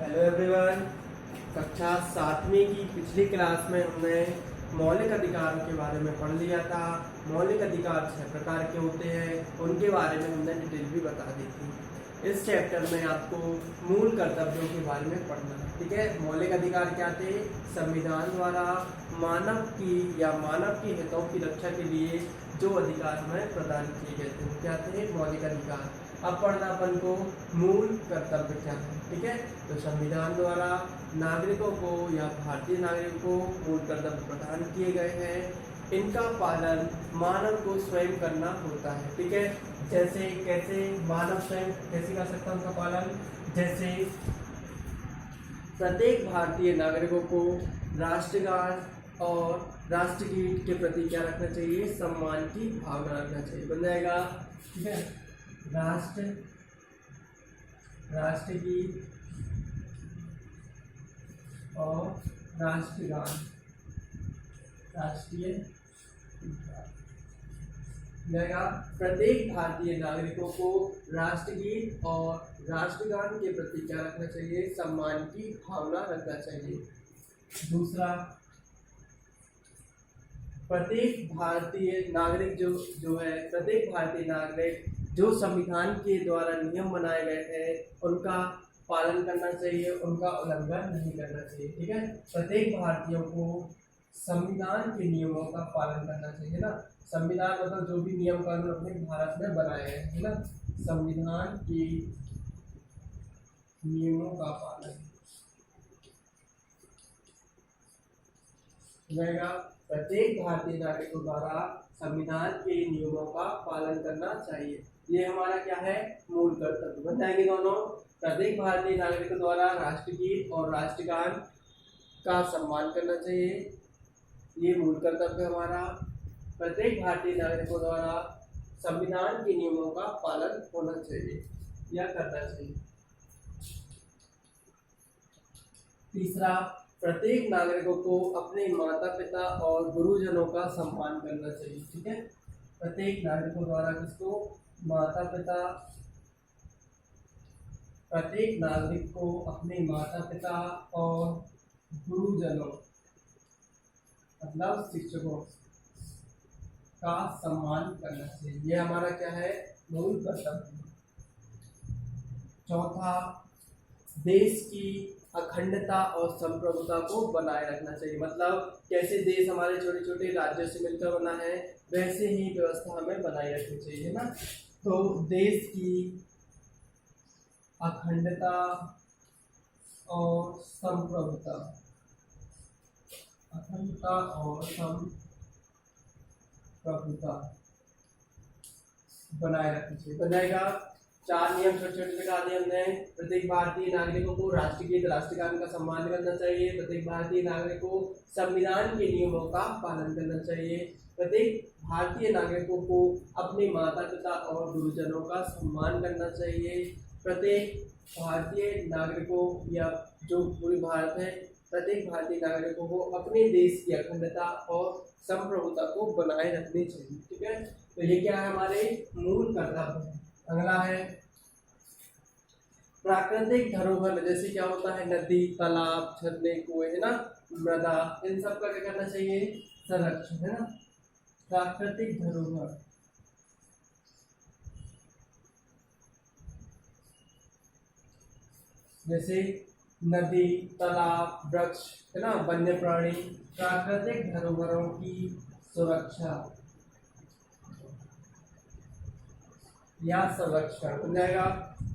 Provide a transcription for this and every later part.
Hello everyone. कक्षा 7वीं की पिछली क्लास में हमने मौलिक अधिकारों के बारे में पढ़ लिया था। मौलिक अधिकार 6 प्रकार के होते हैं, उनके बारे में हमने डिटेल भी बता दी थी। इस चैप्टर में आपको मूल कर्तव्यों के बारे में पढ़ना है। ठीक है, मौलिक अधिकार क्या थे? संविधान द्वारा मानव की या मानव के हितों की रक्षा के लिए जो अधिकार हमें प्रदान किए गए थे वो क्या थे? मौलिक अधिकार। अब पढ़ना अपन को मूल कर्तव्य क्या है। ठीक है, तो संविधान द्वारा नागरिकों को या भारतीय नागरिकों को मूल कर्तव्य प्रदान किए गए हैं। इनका पालन मानव को स्वयं करना होता है। ठीक है, जैसे कैसे मानव स्वयं कैसे कर सकता है उनका पालन? जैसे प्रत्येक भारतीय नागरिकों को राष्ट्रगान और राष्ट्रगीत के प्रति क्या रखना चाहिए? सम्मान की भावना रखना चाहिए। बन जाएगा। ठीक है, राष्ट्रगीत और राष्ट्रगान, राष्ट्रीय जाएगा। प्रत्येक भारतीय नागरिकों को राष्ट्रगीत और राष्ट्रगान के प्रति क्या रखना चाहिए? सम्मान की भावना रखना चाहिए। दूसरा, प्रत्येक भारतीय नागरिक प्रत्येक भारतीय नागरिक जो संविधान के द्वारा नियम बनाए गए हैं उनका पालन करना चाहिए, उनका उल्लंघन नहीं करना चाहिए। ठीक है, प्रत्येक भारतीयों को संविधान के नियमों का पालन करना चाहिए ना। संविधान मतलब जो भी नियम कानून अपने भारत में बनाए हैं, है ना, संविधान के नियमों का पालन रहेगा। प्रत्येक भारतीय नागरिकों द्वारा संविधान के नियमों का पालन करना चाहिए। ये हमारा क्या है? मूल कर्तव्य। बन जाएंगे दोनों। प्रत्येक भारतीय नागरिकों द्वारा राष्ट्रगीत और राष्ट्रगान का सम्मान करना चाहिए, ये मूल कर्तव्य हमारा। प्रत्येक भारतीय नागरिकों द्वारा संविधान के नियमों का पालन होना चाहिए या करना चाहिए। तीसरा, प्रत्येक नागरिकों को अपने माता पिता और गुरुजनों का सम्मान करना चाहिए। ठीक है, प्रत्येक नागरिकों द्वारा किसको? माता पिता। प्रत्येक नागरिक को अपने माता पिता और गुरुजनों मतलब शिक्षकों का सम्मान करना चाहिए। ये हमारा क्या है? मूल कर्तव्य। चौथा, देश की अखंडता और संप्रभुता को बनाए रखना चाहिए। मतलब कैसे देश हमारे छोटे छोटे राज्यों से मिलकर बना है, वैसे ही व्यवस्था हमें बनाए रखनी चाहिए ना। तो देश की अखंडता और संप्रभुता, अखंडता और संप्रभुता बनाए रखनी चाहिए। बनाएगा। 4 नियम छोटे छोटे दिखा दिए हमने। प्रत्येक भारतीय नागरिकों को राष्ट्रगीत राष्ट्रगान का सम्मान करना चाहिए। प्रत्येक भारतीय नागरिक को संविधान के नियमों का पालन करना चाहिए। प्रत्येक भारतीय नागरिकों को अपने माता पिता और गुरुजनों का सम्मान करना चाहिए। प्रत्येक भारतीय नागरिकों या जो पूरे भारत है, प्रत्येक भारतीय नागरिकों को अपने देश की अखंडता और संप्रभुता को बनाए रखनी चाहिए। ठीक है, तो ये क्या है? हमारे मूल कर्तव्य है। अगला है प्राकृतिक धरोहर। जैसे क्या होता है? नदी, तालाब, झरने, कुएं, है ना, मृदा, इन सब का क्या करना चाहिए? संरक्षण, है ना। प्राकृतिक धरोहर जैसे नदी, तालाब, वृक्ष, है ना, वन्य प्राणी, प्राकृतिक धरोहरों की सुरक्षा या संरक्षण हो जाएगा।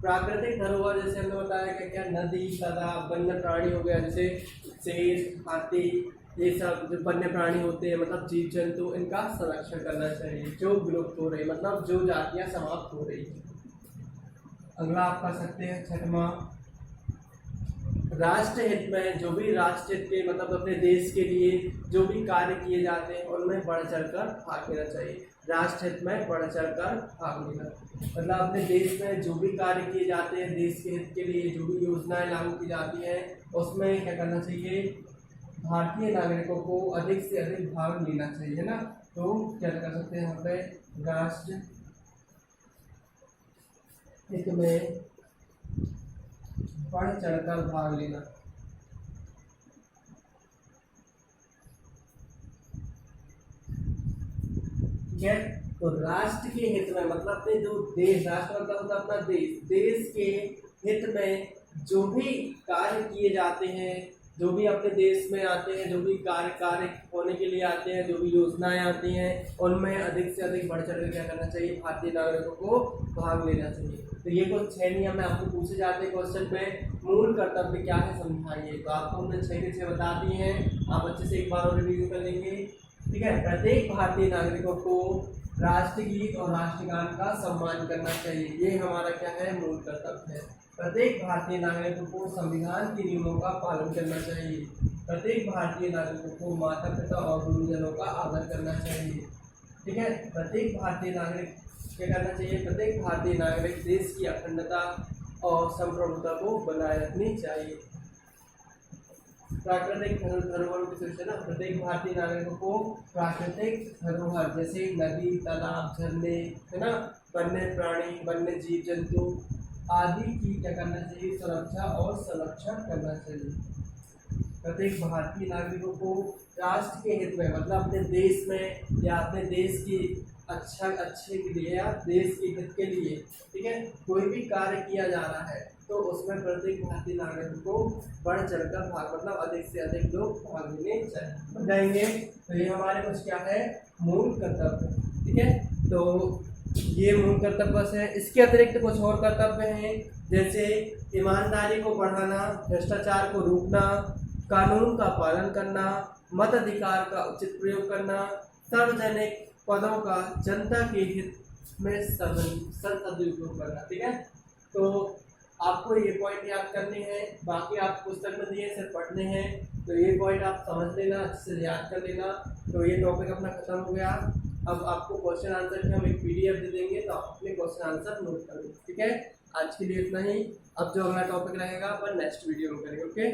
प्राकृतिक धरोहर जैसे हमने बताया कि क्या? नदी, तालाब, वन्य प्राणी हो गया, जैसे शेर, हाथी, ये सब जो वन्य प्राणी होते हैं मतलब जीव जंतु, इनका संरक्षण करना चाहिए जो विलुप्त हो रही, मतलब जो जातियां समाप्त हो रही है। अगला आप कर सकते हैं 6वां, राष्ट्र हित में जो भी राष्ट्र हित के मतलब अपने देश के लिए जो भी कार्य किए जाते हैं उनमें बढ़ चढ़कर भाग लेना चाहिए। राष्ट्र हित में बढ़ चढ़कर भाग लेना मतलब अपने देश में जो भी कार्य किए जाते हैं, देश के हित के लिए जो भी योजनाएं लागू की जाती हैं, उसमें क्या करना चाहिए? भारतीय नागरिकों को अधिक से अधिक भाग लेना चाहिए, है ना। तो क्या कर सकते हैं यहाँ पे? राष्ट्र हित में बढ़ चढ़कर भाग लेना। ठीक है, तो राष्ट्र के हित में मतलब अपने जो देश, राष्ट्र मतलब होता है अपना देश, देश के हित में जो भी कार्य किए जाते हैं, जो भी अपने देश में आते हैं, जो भी कार्य होने के लिए आते हैं, जो भी योजनाएं आती हैं, उनमें अधिक से अधिक बढ़ चढ़ कर क्या करना चाहिए, भारतीय नागरिकों को भाग लेना चाहिए। तो ये कुछ 6 नियम में आपको पूछे जाते हैं क्वेश्चन में। मूल कर्तव्य क्या है समझाइए, तो आपको हमने 6 के 6 बता दिए हैं, आप अच्छे से एक बार और रिव्यू कर लेंगे। ठीक है, प्रत्येक भारतीय नागरिकों को राष्ट्रगीत और राष्ट्रगान का सम्मान करना चाहिए, ये हमारा क्या है, मूल कर्तव्य है। प्रत्येक भारतीय नागरिकों को संविधान के नियमों का पालन करना चाहिए। प्रत्येक भारतीय नागरिकों को माता पिता और गुरुजनों का आदर करना चाहिए। ठीक है, प्रत्येक भारतीय नागरिक क्या करना चाहिए, प्रत्येक भारतीय नागरिक देश की अखंडता और संप्रभुता को बनाए रखनी चाहिए। प्राकृतिक धरोहरों की सूचना, प्रत्येक भारतीय नागरिकों को प्राकृतिक धरोहर जैसे नदी, तालाब, झरने, है ना, वन्य प्राणी, वन्य जीव जंतु आदि की क्या करना चाहिए, सुरक्षा और संरक्षण करना चाहिए। प्रत्येक भारतीय नागरिकों को राष्ट्र के हित में मतलब अपने देश में या अपने देश की अच्छे के लिए या देश के हित के लिए, ठीक है, कोई भी कार्य किया जा रहा है तो उसमें प्रत्येक भारतीय नागरिक को बढ़ चढ़कर भाग मतलब अधिक से अधिक लोग भाग लेने चाहिए। तो ये हमारे पास क्या है, मूल कर्तव्य। ठीक है, तो ये मूल कर्तव्य है। इसके अतिरिक्त कुछ और कर्तव्य हैं, जैसे ईमानदारी को बढ़ाना, भ्रष्टाचार को रोकना, कानून का पालन करना, मताधिकार का उचित प्रयोग करना, सार्वजनिक पदों का जनता के हित में सदुपयोग करना। ठीक है, तो आपको ये पॉइंट याद करने हैं, बाकी आप पुस्तक में दिए सिर्फ पढ़ने हैं, तो ये पॉइंट आप समझ लेना, अच्छे से याद कर लेना। तो ये टॉपिक अपना खत्म हो गया। अब आपको क्वेश्चन आंसर की हम एक PDF दे देंगे, तो आप अपने क्वेश्चन आंसर नोट कर लेंगे। ठीक है, आज के लिए इतना ही। अब जो अगला टॉपिक रहेगा अपन नेक्स्ट वीडियो में करेंगे। ओके।